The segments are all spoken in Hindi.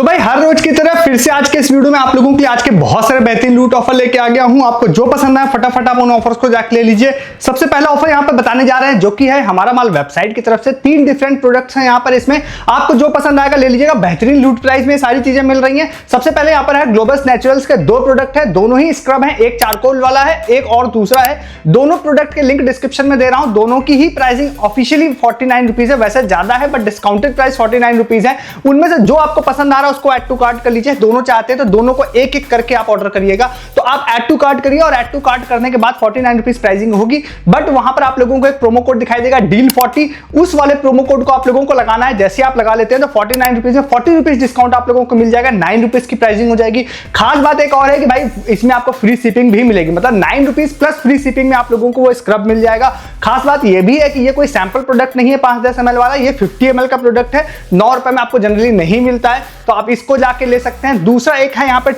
तो भाई हर रोज की तरह फिर से आज के इस वीडियो में आप लोगों के लिए आज के बहुत सारे बेहतरीन लूट ऑफर लेके आ गया हूं। आपको जो पसंद आए फटाफट आप उन ऑफर्स को जाके ले लीजिए। सबसे पहला ऑफर यहां पे बताने जा रहे हैं जो कि है हमारा माल वेबसाइट की तरफ से। 3 डिफरेंट प्रोडक्ट्स हैं यहां पर, इसमें आपको जो पसंद आएगा ले लीजिएगा। बेहतरीन लूट प्राइस में सारी चीजें मिल रही हैं। सबसे पहले यहां पर है ग्लोबस नेचुरल्स के 2 प्रोडक्ट है, दोनों ही स्क्रब है, एक चारकोल वाला है, एक और दूसरा है। दोनों प्रोडक्ट के लिंक डिस्क्रिप्शन में दे रहा हूं। दोनों की ही प्राइसिंग ऑफिशियली 49 रुपीज है, वैसे ज्यादा है बट डिस्काउंटेड प्राइस 49 रुपीज है। उनमें से जो आपको पसंद आ रहा है उसको ऐड टू कार्ट कर लीजिए। दोनों चाहते हैं तो दोनों को एक एक करके आप ऑर्डर करिएगा। तो आप ऐड टू कार्ट करिए और ऐड टू कार्ट करने के बाद 49 रुपीज प्राइसिंग होगी। बट वहां पर आप लोगों को एक प्रोमो कोड दिखाई देगा DEAL40। उस वाले प्रोमो कोड को आप लोगों को लगाना है। जैसे आप लगा लेते हैं तो 49 रुपीज में 40 रुपीज डिस्काउंट आप लोगों को मिल जाएगा। 9 रुपीज की प्राइसिंग हो जाएगी। खास बात एक और है कि भाई इसमें आपको फ्री शिपिंग भी मिलेगी, मतलब 9 रुपीज प्लस फ्री शिपिंग में आप लोगों को वो स्क्रब मिल जाएगा। खास बात यह भी है कि ये कोई सैंपल प्रोडक्ट नहीं है 510 ml वाला, ये 50 ml का प्रोडक्ट है। 9 रुपए में आपको जनरली नहीं मिलता है, तो आप इसको जाके ले सकते हैं। दूसरा एक है यहाँ पर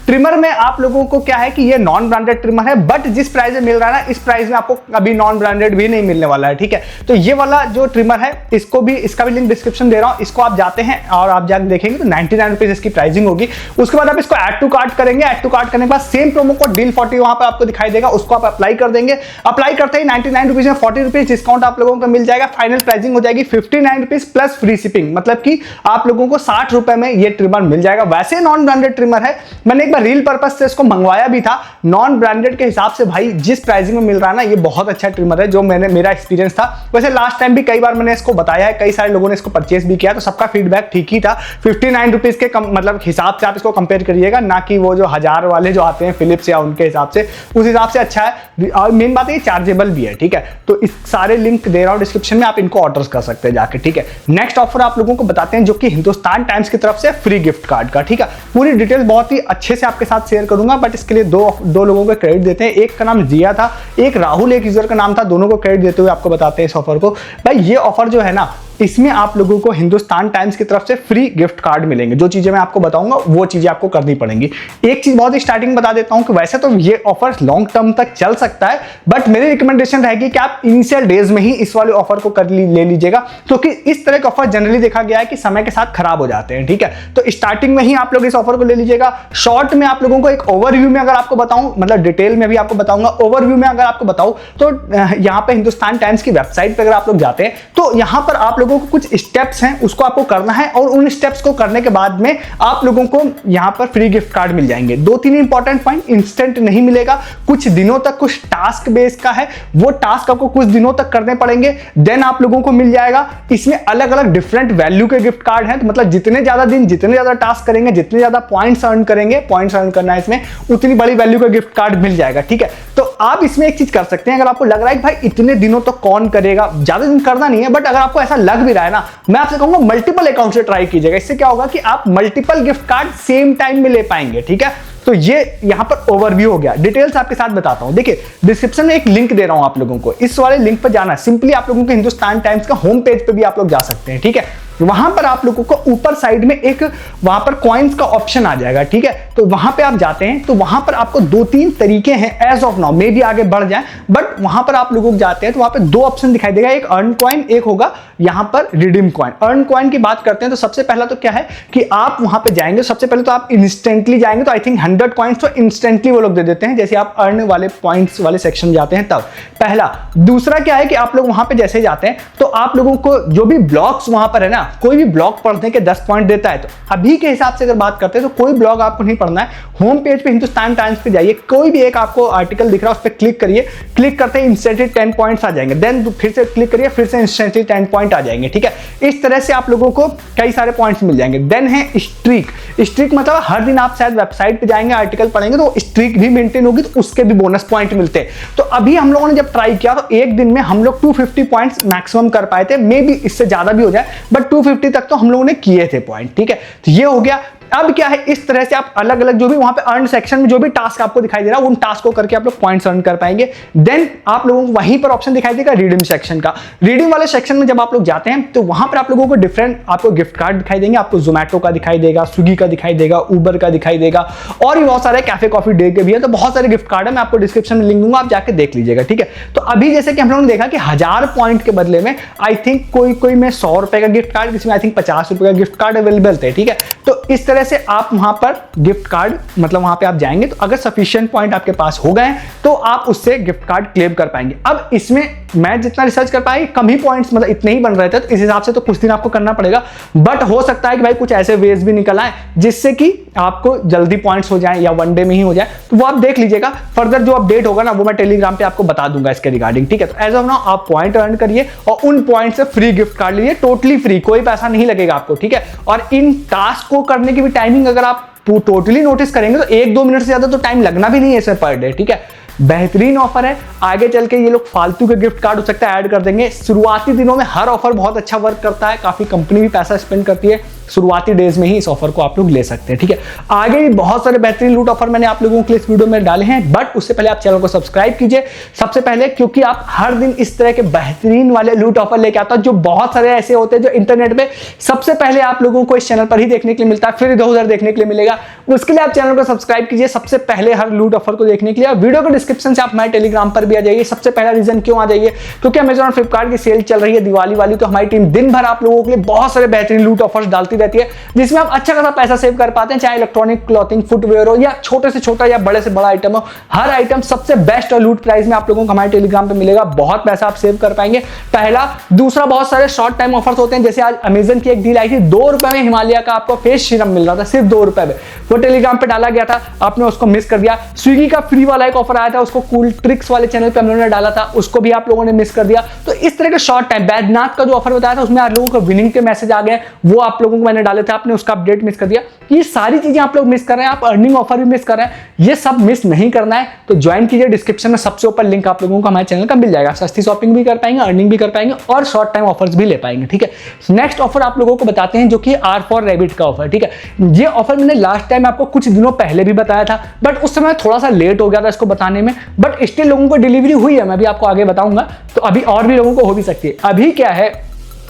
ट्रिमर में आप लोगों को क्या है कि ये नॉन ब्रांडेड ट्रिमर है, बट जिस प्राइस में मिल रहा है ना इस प्राइस में आपको कभी नॉन ब्रांडेड भी नहीं मिलने वाला है, ठीक है। तो ये वाला जो ट्रिमर है इसका भी लिंक डिस्क्रिप्शन दे रहा हूं। इसको आप जाते हैं और आप जाके देखेंगे तो 99 रुपीज इसकी प्राइसिंग होगी। उसके बाद आप इसको ऐड टू कार्ट करेंगे। ऐड टू कार्ट करने के बाद सेम प्रोमो कोड DEAL40 वहां पर आपको दिखाई देगा, उसको आप अप्लाई कर देंगे। अप्लाई करते ही 99 रुपीज में 40 रुपीज डिस्काउंट आप लोगों को मिल जाएगा। फाइनल प्राइसिंग हो जाएगी 59 रुपीज प्लस फ्री शिपिंग, मतलब कि आप लोगों को 60 रुपए में ये ट्रिमर मिल जाएगा। वैसे नॉन ब्रांडेड ट्रिमर है, मैंने एक बार रील पर्पस से इसको मंगवाया भी था। नॉन ब्रांडेड के हिसाब से भाई जिस प्राइसिंग में मिल रहा है ना ये बहुत अच्छा ट्रिमर है, जो मेरा एक्सपीरियंस था। वैसे लास्ट टाइम भी कई बार मैंने इसको बताया है, कई सारे लोगों ने इसको परचेस भी किया, तो सबका फीडबैक ठीक ही था। 59 रुपीज के मतलब हिसाब से आप इसको कंपेयर करिएगा, ना कि वो जो 1000 वाले जो आते हैं फिलिप्स या उनके हिसाब से, उस हिसाब से अच्छा है। और मेन बात है चार्जेबल भी है, ठीक है। तो इस सारे लिंक दे रहा हूं डिस्क्रिप्शन में, आप इनको ऑर्डर कर सकते हैं जाके, ठीक है। नेक्स्ट ऑफर आप लोगों को बताते हैं जो कि हिंदुस्तान टाइम्स की तरफ से फ्री गिफ्ट कार्ड का, ठीक है। पूरी डिटेल बहुत ही अच्छे से आपके साथ शेयर करूंगा, बट इसके लिए दो लोगों को क्रेडिट देते हैं। एक का नाम जिया था, एक राहुल एक यूजर का नाम था। दोनों को क्रेडिट देते हुए आपको बताते हैं इस ऑफर को। भाई ये ऑफर जो है ना, इसमें आप लोगों को हिंदुस्तान टाइम्स की तरफ से फ्री गिफ्ट कार्ड मिलेंगे। जो चीजें मैं आपको बताऊंगा वो चीजें आपको करनी पड़ेंगी। एक चीज बहुत ही स्टार्टिंग बता देता हूं कि वैसे तो ये ऑफर लॉन्ग टर्म तक चल सकता है, बट मेरी रिकमेंडेशन रहेगी कि आप इनिशियल डेज में ही इस वाले ऑफर को ले लीजिएगा, क्योंकि इस तरह के ऑफर जनरली देखा गया है कि समय के साथ खराब हो जाते हैं, ठीक है। तो स्टार्टिंग में ही आप लोग इस ऑफर को ले लीजिएगा। शॉर्ट में आप लोगों को एक ओवरव्यू में अगर आपको बताऊं, मतलब डिटेल में भी आपको बताऊंगा, ओवरव्यू में अगर आपको बताऊं तो यहां पे हिंदुस्तान टाइम्स की वेबसाइट पर अगर आप लोग जाते हैं तो यहां पर आप लोगों को कुछ स्टेप्स हैं उसको आपको करना है, और उन स्टेप्स को करने के बाद में आप लोगों को यहां पर फ्री गिफ्ट कार्ड मिल जाएंगे। 2-3 इंपॉर्टेंट पॉइंट, इंस्टेंट नहीं मिलेगा, कुछ दिनों तक कुछ टास्क बेस का है, वो टास्क आपको कुछ दिनों तक करने पड़ेंगे, देन आप लोगों को मिल जाएगा। इसमें अलग अलग डिफरेंट वैल्यू के गिफ्ट कार्ड हैं, तो मतलब जितने ज्यादा दिन जितने ज्यादा टास्क करेंगे, जितने ज्यादा पॉइंट्स अर्न करेंगे, पॉइंट्स अर्न करना है इसमें, उतनी बड़ी वैल्यू का गिफ्ट कार्ड मिल जाएगा, ठीक है। तो आप इसमें एक चीज कर सकते हैं, अगर आपको लग रहा है कि भाई इतने दिनों तक कौन करेगा, ज्यादा दिन करना नहीं है, बट अगर आपको ऐसा लग भी रहा है ना, मैं आपसे कहूंगा मल्टीपल अकाउंट से ट्राई कीजिएगा। इससे क्या होगा कि आप multiple gift card same time में ले पाएंगे, ठीक है। तो ये यहां पर ओवरव्यू हो गया। डिटेल्स आपके साथ बताता हूं। देखिए डिस्क्रिप्शन में एक लिंक दे रहा हूं आप लोगों को, इस वाले लिंक पर जाना है। सिंपली आप लोगों को हिंदुस्तान टाइम्स का होम पेज पे भी आप लोग जा सकते हैं, ठीक है। वहां पर आप लोगों को ऊपर साइड में एक वहां पर कॉइन्स का ऑप्शन आ जाएगा, ठीक है। तो वहां पे आप जाते हैं तो वहां पर आपको 2-3 तरीके हैं एज ऑफ नाउ, मे भी आगे बढ़ जाए, बट वहां पर आप लोगों को जाते हैं तो वहां पे 2 ऑप्शन दिखाई देगा, एक अर्न कॉइन, एक होगा यहां पर रिडीम कॉइन। अर्न कॉइन की बात करते हैं तो सबसे पहला तो क्या है कि आप वहां पे जाएंगे, सबसे पहले तो आप इंस्टेंटली जाएंगे, तो आई थिंक 100 कॉइन्स तो इंस्टेंटली वो लोग दे देते हैं, जैसे आप अर्न वाले पॉइंट्स वाले सेक्शन जाते हैं तब। पहला। दूसरा क्या है कि आप लोग वहां पे जैसे जाते हैं तो आप लोगों को जो भी ब्लॉग्स वहां पर है ना, कोई भी ब्लॉग पढ़ने के 10 पॉइंट देता है। तो अभी के हिसाब से अगर बात करते हैं तो कोई ब्लॉग आपको नहीं पढ़ना है, होम पेज पे हिंदुस्तान टाइम्स पे जाइए, कोई भी एक आपको आर्टिकल दिख रहा है उस पर क्लिक करिए, क्लिक करते ही इंस्टेंटली 10 पॉइंट्स आ जाएंगे, देन फिर से क्लिक करिए, फिर से इंस्टेंटली 10 पॉइंट आ जाएंगे, ठीक है। इस तरह से आप लोगों को कई सारे पॉइंट्स मिल जाएंगे। देन है स्ट्रीक। स्ट्रीक मतलब हर दिन आप शायद वेबसाइट पे जाएंगे, आर्टिकल पढ़ेंगे तो स्ट्रीक भी मेंटेन होगी, तो उसके भी बोनस पॉइंट मिलते हैं। तो अभी हम लोगों ने जब ट्राई किया तो एक दिन में हम लोग 250 पॉइंट्स मैक्सिमम कर पाए थे, मे बी इससे ज्यादा भी हो जाए, बट 250 तक तो हम लोगों ने किए थे पॉइंट, ठीक है। तो ये हो गया। अब क्या है, इस तरह से आप अलग अलग जो भी वहां पे अर्न सेक्शन में जो भी टास्क आपको दिखाई दे रहा है उन टास्क को करके आप लोग पॉइंट्स अर्न कर पाएंगे। देन आप लोगों को वहीं पर ऑप्शन दिखाई देगा रिडीम सेक्शन का। रिडीम वाले सेक्शन में जब आप लोग जाते हैं तो वहां पर आप लोगों को डिफरेंट आपको गिफ्ट कार्ड दिखाई देंगे। आपको जोमेटो का दिखाई देगा, स्विगी का दिखाई देगा, उबर का दिखाई देगा और भी बहुत सारे कैफे कॉफी डे के भी है। तो बहुत सारे गिफ्ट कार्ड है, मैं आपको डिस्क्रिप्शन में लिंक दूंगा, आप जाके देख लीजिएगा, ठीक है। तो अभी जैसे कि हम लोगों ने देखा कि 1000 पॉइंट के बदले में आई थिंक कोई में 100 रुपए का गिफ्ट कार्ड, किसी में आई थिंक 50 रुपए का गिफ्ट कार्ड अवेलेबल थे, ठीक है। तो इस तरह से आप वहां पर गिफ्ट कार्ड मतलब वहां पे आप जाएंगे तो अगर सफिशिएंट पॉइंट आपके पास हो गए तो आप उससे गिफ्ट कार्ड क्लेम कर पाएंगे। अब इसमें मैं जितना रिसर्च कर पाई कम ही पॉइंट्स मतलब इतने ही बन रहे थे, तो इस हिसाब से तो कुछ दिन आपको करना पड़ेगा। बट हो सकता है कि भाई कुछ ऐसे वेज भी निकल आए जिससे कि आपको जल्दी पॉइंट्स हो जाए या वन डे में ही हो जाए, तो वो आप देख लीजिएगा। फर्दर जो अपडेट होगा ना वो मैं टेलीग्राम पे आपको बता दूंगा इसके रिगार्डिंग, ठीक है। तो एज ऑफ नाउ आप पॉइंट अर्न करिए और उन पॉइंट से फ्री गिफ्ट कार्ड लीजिए, टोटली फ्री, कोई पैसा नहीं लगेगा आपको, ठीक है। और इन टास्क को करने की भी टाइमिंग अगर आप टोटली नोटिस करेंगे तो 1-2 मिनट से ज्यादा तो टाइम लगना भी नहीं है इसमें पर डे, ठीक है। बेहतरीन ऑफर है। आगे चल के ये लोग फालतू के गिफ्ट कार्ड हो सकता है ऐड कर देंगे। शुरुआती दिनों में हर ऑफर बहुत अच्छा वर्क करता है, काफी कंपनी भी पैसा स्पेंड करती है। शुरुआती डेज में ही इस ऑफर को आप लोग ले सकते हैं, ठीक है। आगे भी बहुत सारे बेहतरीन लूट ऑफर मैंने आप लोगों के लिए इस वीडियो में डाले हैं, बट उससे पहले आप चैनल को सब्सक्राइब कीजिए सबसे पहले, क्योंकि आप हर दिन इस तरह के बेहतरीन वाले लूट ऑफर लेके आता हूं जो बहुत सारे ऐसे होते हैं जो इंटरनेट पे सबसे पहले आप लोगों को इस चैनल पर ही देखने के लिए मिलता है, फिर इधर उधर देखने के लिए मिलेगा। उसके लिए आप चैनल को सब्सक्राइब कीजिए सबसे पहले हर लूट ऑफर को देखने के लिए। वीडियो के डिस्क्रिप्शन से आप हमारे टेलीग्राम पर भी आ जाइए। सबसे पहला रीजन क्यों आ जाइए, क्योंकि अमेजॉन फ्लिपकार्ट की सेल चल रही है दिवाली वाली, तो हमारी टीम दिन भर आप लोगों के लिए बहुत सारे बेहतरीन लूट ऑफर्स डालती रहती है जिसमें आप अच्छा खासा पैसा सेव कर पाते हैं। चाहे इलेक्ट्रॉनिक, क्लॉथिंग, फुटवेयर हो या छोटे से छोटा या बड़े से बड़ा आइटम हो, हर आइटम सबसे बेस्ट और लूट प्राइस में आप लोगों को हमारे टेलीग्राम पे मिलेगा। बहुत पैसा आप सेव कर पाएंगे, पहला। दूसरा, बहुत सारे शॉर्ट टाइम ऑफर्स होते हैं, जैसे आज अमेजन की एक डील आई थी, 2 रुपए में हिमालय का आपको फेस सीरम मिल रहा था, सिर्फ 2 रुपए में। वो टेलीग्राम पे डाला गया था, आपने उसको मिस कर दिया। स्विगी का फ्री वाला एक ऑफर आया था, उसको कूल ट्रिक्स वाले चैनल पे हम लोगों ने डाला था, उसको भी आप लोगों ने मिस कर दिया। तो इस तरह के शॉर्ट टाइम, बैद्यनाथ का जो ऑफर बताया था उसमें आप लोगों को विनिंग के मैसेज आ गए, वो आप लोगों को मैंने डाले थे, आपने उसका अपडेट मिस कर दिया। ये सारी चीजें आप लोग मिस कर रहे हैं, आप अर्निंग ऑफर भी मिस कर रहे हैं, ये सब मिस नहीं करना है तो ज्वाइन कीजिए। डिस्क्रिप्शन में सबसे ऊपर लिंक आप लोगों को हमारे चैनल का मिल जाएगा। सस्ती शॉपिंग भी कर पाएंगे, अर्निंग भी कर पाएंगे और शॉर्ट टाइम ऑफर्स भी ले पाएंगे, ठीक है। नेक्स्ट ऑफर आप लोगों को बताते हैं जो कि R for Rabbit का ऑफर, ठीक है। ये ऑफर मैंने लास्ट टाइम आपको कुछ दिनों पहले भी बताया था, बट उस समय थोड़ा सा लेट हो गया था इसको बताने में, बट स्टिल लोगों को डिलीवरी हुई है, मैं भी आपको आगे बताऊंगा। तो अभी और भी लोगों को हो भी सकती है। अभी क्या है,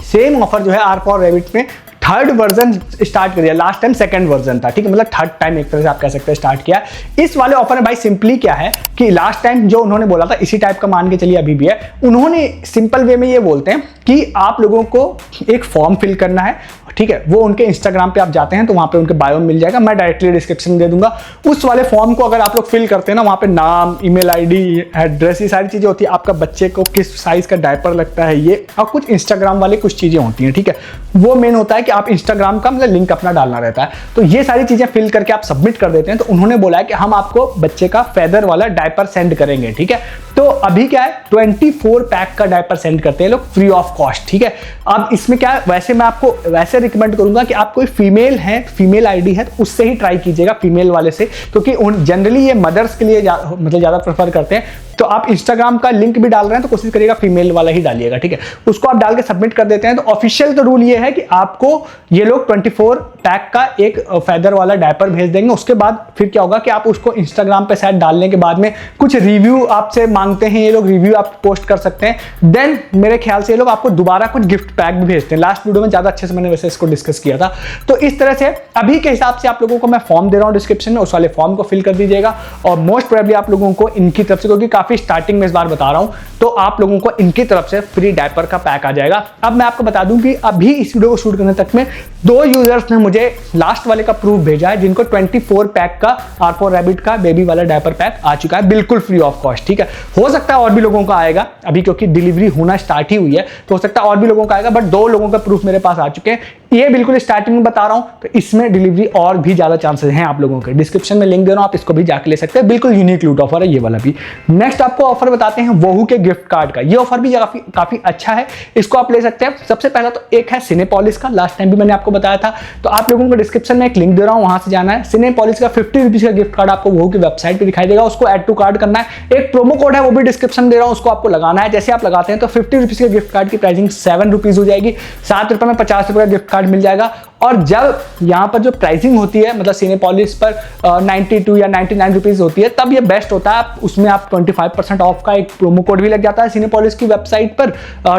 सेम ऑफर जो है R for Rabbit में थर्ड वर्जन स्टार्ट कर दिया। लास्ट टाइम सेकंड वर्जन था, ठीक है, मतलब थर्ड टाइम एक तरह से आप कह सकते हैं स्टार्ट किया। इस वाले ऑफर में भाई सिंपली क्या है कि लास्ट टाइम जो उन्होंने बोला था इसी टाइप का मान के चलिए अभी भी है। उन्होंने सिंपल वे में ये बोलते हैं कि आप लोगों को एक फॉर्म फिल करना है, ठीक है। वो उनके इंस्टाग्राम पे आप जाते हैं तो वहां पे उनके बायो में मिल जाएगा, मैं डायरेक्टली डिस्क्रिप्शन में दे दूंगा। उस वाले फॉर्म को अगर आप लोग फिल करते हैं ना, वहां पे नाम, ईमेल आईडी, एड्रेस, ये सारी चीजें होती है, आपका बच्चे को किस साइज का डायपर लगता है ये, और कुछ इंस्टाग्राम वाले कुछ चीजें होती हैं, ठीक है। वो मेन होता है कि आप इंस्टाग्राम का मतलब लिंक अपना डालना रहता है। तो ये सारी चीजें फिल करके आप सबमिट कर देते हैं। तो उन्होंने बोला है कि हम आपको बच्चे का फेदर वाला डायपर सेंड करेंगे, ठीक है। तो अभी क्या है, 24 पैक का डायपर सेंड करते हैं लोग फ्री ऑफ कॉस्ट, ठीक है। अब इसमें क्या है, वैसे मैं आपको वैसे रिकमेंड करूंगा कि आप कोई फीमेल है, फीमेल आईडी है तो उससे ही ट्राई कीजिएगा, फीमेल वाले से, क्योंकि जनरली ये मदर्स के लिए मतलब ज्यादा प्रेफर करते हैं। तो आप इंस्टाग्राम का लिंक भी डाल रहे हैं तो कोशिश करिएगा फीमेल वाला ही डालिएगा, ठीक है। उसको आप डाल के सबमिट कर देते हैं। तो ऑफिशियल तो रूल ये है कि आपको ये लोग 24 पैक का एक फेदर वाला डायपर भेज देंगे। उसके बाद फिर क्या होगा कि आप उसको इंस्टाग्राम पे शायद डालने के बाद में कुछ रिव्यू आपसे मांगते हैं, ये लोग रिव्यू आप पोस्ट कर सकते हैं। देन मेरे ख्याल से ये लोग आपको दोबारा कुछ गिफ्ट पैक भी भेजते हैं। लास्ट वीडियो में ज्यादा अच्छे से मैंने वैसे इसको डिस्कस किया था। तो इस तरह से अभी के हिसाब से आप लोगों को मैं फॉर्म दे रहा हूँ डिस्क्रिप्शन में, उस वाले फॉर्म को फिल कर दीजिएगा। और मोस्ट प्रोबेबली आप लोगों को इनकी तरफ से, क्योंकि काफी स्टार्टिंग में इस बार बता रहा हूं, तो आप लोगों को इनकी तरफ से फ्री डायपर का पैक आ जाएगा। अब मैं आपको बता दूं कि अभी इस वीडियो को शूट करने तक में 2 यूजर्स ने मुझे लास्ट वाले का प्रूफ भेजा है, जिनको 24 पैक का R for Rabbit का बेबी वाला डायपर पैक आ चुका है, बिल्कुल फ्री ऑफ कॉस्ट, ठीक है। हो सकता है और भी लोगों का आएगा अभी, क्योंकि डिलीवरी होना स्टार्ट ही हुई है, तो हो सकता है और भी लोगों का आएगा, बट 2 लोगों का प्रूफ मेरे पास आ चुके हैं। ये बिल्कुल स्टार्टिंग में बता रहा हूं, तो इसमें डिलीवरी और भी ज्यादा चांसेस हैं आप लोगों के। डिस्क्रिप्शन में लिंक दे रहा हूं, आप इसको भी जाके ले सकते हैं, बिल्कुल यूनिक लूट ऑफर है ये वाला भी। नेक्स्ट आपको ऑफर बताते हैं वोहू के गिफ्ट कार्ड का। ये ऑफर भी काफी अच्छा है, इसको आप ले सकते हैं। सबसे पहला तो एक है सिनेपोलिस का, लास्ट टाइम भी मैंने आपको बताया था, तो आप लोगों को डिस्क्रिप्शन में एक लिंक दे रहा हूं, वहां से जाना है। सिनेपोलिस का 50 रुपीज का गिफ्ट कार्ड आपको वोहू की वेबसाइट पे दिखाई देगा, उसको ऐड टू कार्ड करना है। एक प्रोमो कोड है वो भी डिस्क्रिप्शन दे रहा हूं, उसको आपको लगाना है। जैसे आप लगाते हैं तो 50 रुपीज के गिफ्ट कार्ड की प्राइसिंग 7 रुपीज हो जाएगी, 7 रुपए में 50 रुपए का गिफ्ट कार्ड मिल जाएगा। और जब यहाँ पर जो प्राइसिंग होती है मतलब सिनेपोलिस पर 92 या 99 रुपीज होती है, तब ये बेस्ट होता है। उसमें आप 25% ऑफ का एक प्रोमो कोड भी लग जाता है सिनेपोलिस की वेबसाइट पर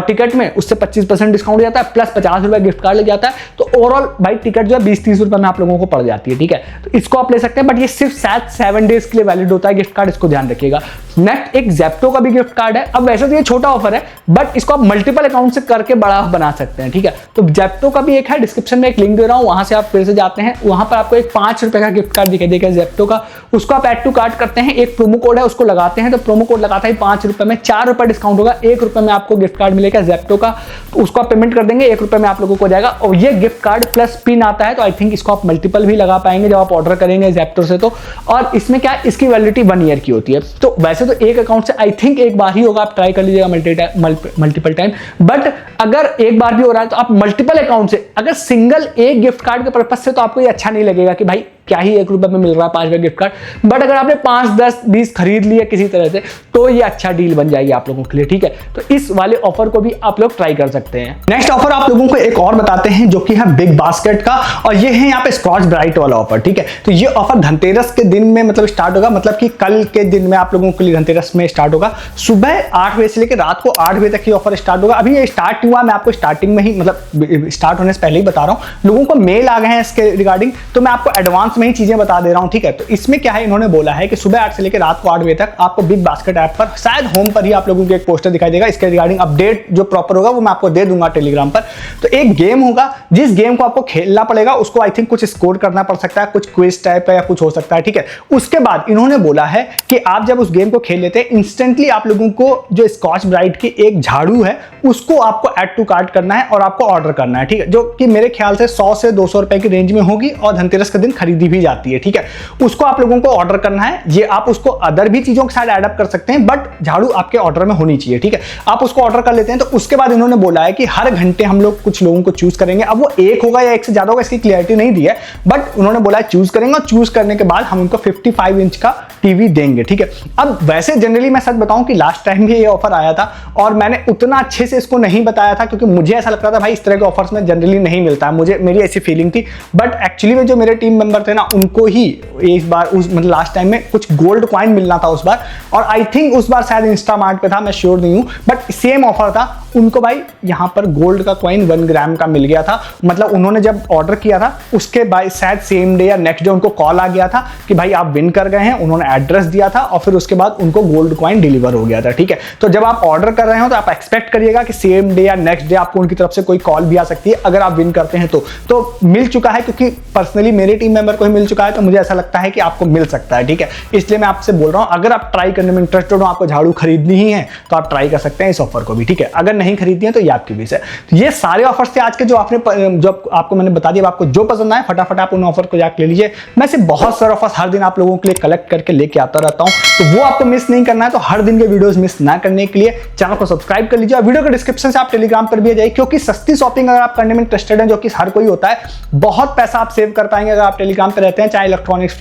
टिकट में, उससे 25% डिस्काउंट जाता है, प्लस 50 रुपये गिफ्ट कार्ड लग जाता है। तो ओवरऑल भाई टिकट जो है 20-30 रुपये में आप लोगों को पड़ जाती है, ठीक है। तो इसको आप ले सकते हैं, बट ये सिर्फ 7 डेज के लिए वैलिड होता है गिफ्ट कार्ड, इसको ध्यान रखिएगा। नेक्स्ट एक ज़ेप्टो का भी गिफ्ट कार्ड है। अब वैसे तो ये छोटा ऑफर है, बट इसको आप मल्टीपल अकाउंट से करके बड़ा बना सकते हैं, ठीक है। तो ज़ेप्टो का भी एक है, डिस्क्रिप्शन में एक लिंक दे रहा हूं, वहां से आप फिर से जाते हैं, वहां पर आपको एक 5 रुपए का गिफ्ट कार्ड दिखाई देगा ज़ेप्टो का। उसको आप ऐड टू कार्ट करते हैं, एक प्रोमो कोड है उसको लगाते हैं, तो प्रोमो कोड लगाता है 5 रुपए में, 4 रुपए डिस्काउंट होगा, 1 रुपए में आपको गिफ्ट कार्ड मिलेगा ज़ेप्टो का। तो उसको आप पेमेंट कर देंगे, 1 रुपए में आप लोगों को हो जाएगा। और ये गिफ्ट कार्ड प्लस पिन आता है, तो आई थिंक इसको आप मल्टीपल भी लगा पाएंगे जब आप ऑर्डर करेंगे ज़ेप्टो से। तो और इसमें क्या है, इसकी वैलिडिटी 1 ईयर की होती है। तो वैसे तो एक अकाउंट से आई थिंक एक बार ही होगा, आप ट्राई कर लीजिएगा मल्टीपल टाइम। बट अगर एक बार भी हो रहा है तो आप मल्टीपल अकाउंट से, अगर सिंगल एक गिफ्ट कार्ड के पर्पज से, तो आपको ये अच्छा नहीं लगेगा कि भाई क्या ही 1 रुपए में मिल रहा है 5 रुपए गिफ्ट कार्ड। बट अगर आपने 5, 10, 20 खरीद लिए किसी तरह से, तो ये अच्छा डील बन जाएगी आप लोगों के लिए, ठीक है। तो इस वाले ऑफर को भी आप लोग ट्राई कर सकते हैं। नेक्स्ट ऑफर आप लोगों को एक और बताते हैं, जो कि है बिग बास्केट का, और ये है यहाँ पे स्कॉच ब्राइट वाला ऑफर, ठीक है। तो ये ऑफर धनतेरस के दिन में मतलब स्टार्ट होगा, मतलब कि कल के दिन में आप लोगों के लिए धनतेरस में स्टार्ट होगा। सुबह 8 बजे से लेकर रात को 8 बजे तक ये ऑफर स्टार्ट होगा। अभी ये स्टार्ट हुआ, मैं आपको स्टार्टिंग में ही मतलब स्टार्ट होने से पहले ही बता रहा हूँ। लोगों को मेल आ गए हैं इसके रिगार्डिंग, तो मैं आपको एडवांस में ही चीजें बता दे रहा हूं, ठीक है। तो इसमें क्या है, इन्होंने बोला है कि सुबह 8 से लेकर रात को 8 बजे तक आपको बिग बास्केट ऐप पर, शायद होम पर ही आप लोगों को एक पोस्टर दिखाई देगा। इसके रिगार्डिंग अपडेट जो प्रॉपर होगा वो मैं आपको दे दूंगा टेलीग्राम पर। तो एक गेम होगा, जिस गेम को आपको खेलना पड़ेगा, उसको आई थिंक कुछ स्कोर करना पड़ सकता है, कुछ क्विज टाइप या कुछ हो सकता है, ठीक है। उसके बाद इन्होंने बोला है कि आप जब उस गेम को खेल लेते हैं, इंस्टेंटली आप लोगों को जो स्कॉच ब्राइट की एक झाड़ू है उसको आपको ऐड टू कार्ट करना है और आपको ऑर्डर करना है, ठीक है। जो कि मेरे ख्याल से 100 से 200 रुपए की रेंज में होगी और धनतेरस के दिन खरीदी भी जाती है, ठीक है। उसको आप लोगों को ऑर्डर करना है। ये आप उसको अदर भी चीजों के साथ एड अप कर सकते हैं, बट झाड़ू आपके ऑर्डर में होनी चाहिए, ठीक है। आप उसको ऑर्डर कर लेते हैं। तो उसके बाद इन्होंने बोला है कि हर घंटे हम लोग कुछ लोगों को चूज करेंगे। अब वो एक होगा या एक से ज्यादा होगा इसकी क्लियरिटी नहीं दी है, बट उन्होंने बोला है चूज करेंगे, और चूज करने के बाद हम उनको 55 इंच का टीवी देंगे, ठीक है। अब वैसे जनरली मैं सच बताऊं कि लास्ट टाइम भी ये ऑफर आया था और मैंने उतना अच्छे से इसको नहीं बताया था, क्योंकि मुझे ऐसा लगता था भाई इस तरह के ऑफर्स में जनरली नहीं मिलता है, मेरी ऐसी फीलिंग थी। बट एक्चुअली में जो मेरे टीम मेंबर थे ना, उनको ही इस बार उस मतलब लास्ट टाइम में कुछ गोल्ड कॉइन मिलना था उस बार, और आई थिंक उस बार शायद इंस्टामार्ट पे था, मैं श्योर नहीं हूं, बट सेम ऑफर था। उनको भाई यहां पर गोल्ड का कॉइन 1 ग्राम का मिल गया था। मतलब उन्होंने जब ऑर्डर किया था उसके बाद शायद सेम डे या नेक्स्ट डे उनको कॉल आ गया था कि भाई आप विन कर गए हैं। उन्होंने एड्रेस दिया था और फिर उसके बाद उनको गोल्ड कॉइन डिलीवर हो गया था, ठीक है। तो जब आप ऑर्डर कर रहे हो तो आप एक्सपेक्ट करिएगा कि सेम डे या नेक्स्ट डे आपको उनकी तरफ से कोई कॉल भी आ सकती है, अगर आप विन करते हैं तो मिल चुका है, क्योंकि पर्सनली मेरे टीम मेंबर को ही मिल चुका है, तो मुझे ऐसा लगता है कि आपको मिल सकता है, ठीक है। इसलिए मैं आपसे बोल रहा हूं, अगर आप ट्राई करने में इंटरेस्टेड हो, आपको झाड़ू खरीदनी ही है, तो आप ट्राई कर सकते हैं इस ऑफर को भी, ठीक है। अगर नहीं खरीदनी है तो ये आपकी विश है। तो ये सारे ऑफर्स थे आज के, जो आपको मैंने बता दिया। आपको जो पसंद आए फटाफट आप उन ऑफर को जाकर ले लीजिए। मैं सिर्फ बहुत सारे ऑफर्स हर दिन आप लोगों के लिए कलेक्ट करके लेके आता रहता हूं, तो वो आपको मिस नहीं करना है। तो हर दिन के वीडियोस मिस ना करने के लिए चैनल को सब्सक्राइब कर लीजिए, और वीडियो के डिस्क्रिप्शन से आप टेलीग्राम पर भी आ जाइए, क्योंकि सस्ती शॉपिंग अगर आप करने में इंटरेस्टेड हैं, जो कि हर कोई होता है, बहुत पैसा आप सेव कर पाएंगे अगर आप टेलीग्राम पर रहते हैं। चाहे इलेक्ट्रॉनिक्स,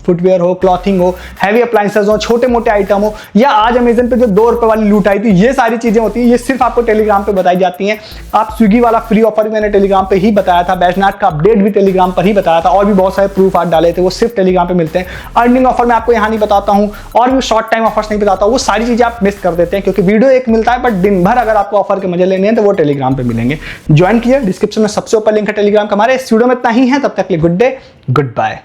फुटवेयर हो, क्लॉथिंग हो, हैवी अप्लायंसेस हो, छोटे मोटे आइटम हो, या आज अमेजन पे जो 2 रुपए वाली लूट आई थी, ये सारी चीजें होती है, ये सिर्फ आपको टेलीग्राम पे बताई जाती हैं। आप स्विगी वाला फ्री ऑफर भी मैंने टेलीग्राम पे ही बताया था, बैचनाट का अपडेट भी टेलीग्राम पर ही बताया था, और भी बहुत सारे प्रूफ आज डाले थे, वो सिर्फ टेलीग्राम पे मिलते हैं। अर्निंग ऑफर मैं आपको यहाँ नहीं बताता हूँ, और भी शॉर्ट टाइम ऑफर्स नहीं बताता हूँ, वो सारी चीजें आप मिस कर देते हैं, क्योंकि वीडियो एक मिलता है, बट दिन भर अगर आपको ऑफर के मजे लेने हैं तो वो टेलीग्राम पे मिलेंगे। ज्वाइन कीजिए, डिस्क्रिप्शन में सबसे ऊपर लिंक है टेलीग्राम का। हमारे इस वीडियो में इतना ही है, तब तक के लिए गुड डे, गुड बाय।